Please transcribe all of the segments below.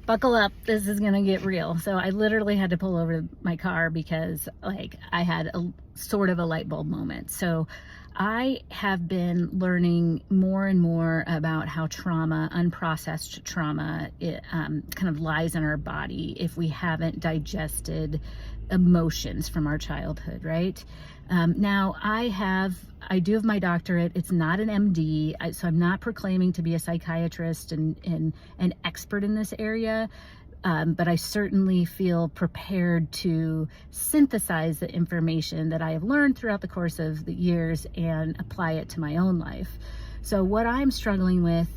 buckle up, this is gonna get real. So I literally had to pull over my car because like I had a sort of a light bulb moment. So I have been learning more and more about how trauma, unprocessed trauma, it kind of lies in our body if we haven't digested emotions from our childhood, right? Now I do have my doctorate. It's not an MD, so I'm not proclaiming to be a psychiatrist and an expert in this area. But I certainly feel prepared to synthesize the information that I have learned throughout the course of the years and apply it to my own life. So what I'm struggling with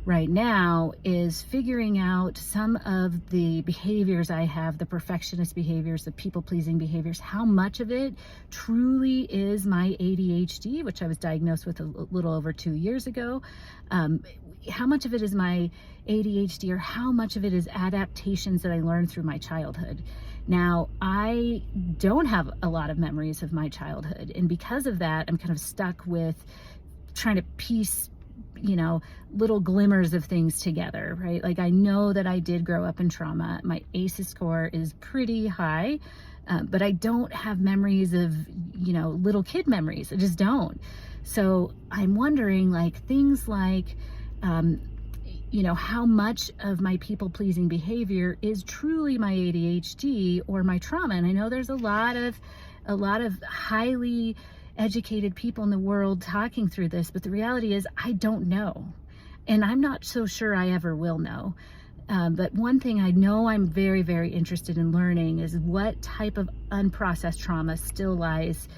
right now is figuring out some of the behaviors I have, the perfectionist behaviors, the people-pleasing behaviors, how much of it truly is my ADHD, which I was diagnosed with a little over 2 years ago. How much of it is my ADHD, or how much of it is adaptations that I learned through my childhood. Now, I don't have a lot of memories of my childhood, and because of that, I'm kind of stuck with trying to piece little glimmers of things together, right? Like I know that I did grow up in trauma. My ACEs score is pretty high, but I don't have memories of, little kid memories. I just don't. So I'm wondering things like, how much of my people-pleasing behavior is truly my ADHD or my trauma. And I know there's a lot of highly educated people in the world talking through this, but the reality is I don't know, and I'm not so sure I ever will know. But one thing I know I'm very, very interested in learning is what type of unprocessed trauma still lies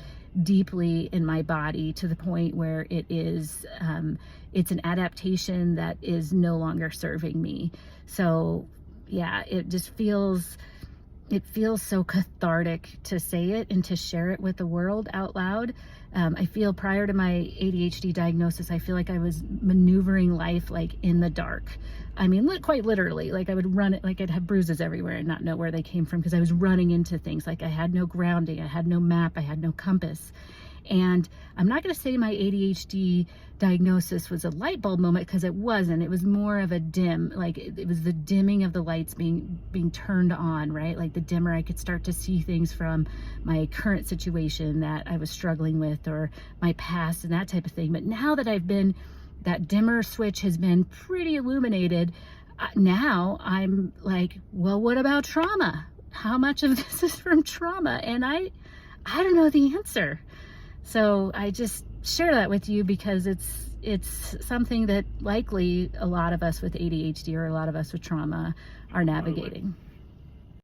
deeply in my body to the point where it's an adaptation that is no longer serving me. So yeah, it feels so cathartic to say it and to share it with the world out loud. I feel prior to my ADHD diagnosis, I feel like I was maneuvering life in the dark. I mean, quite literally, I would run it, I'd have bruises everywhere and not know where they came from because I was running into things. I had no grounding, I had no map, I had no compass. And I'm not going to say my ADHD diagnosis was a light bulb moment, because it wasn't. It was more of a dim, it was the dimming of the lights being turned on, right? The dimmer I could start to see things from my current situation that I was struggling with, or my past and that type of thing. But now that that dimmer switch has been pretty illuminated, now I'm like, well, what about trauma? How much of this is from trauma? And I don't know the answer. So I just share that with you because it's something that likely a lot of us with ADHD or a lot of us with trauma are navigating.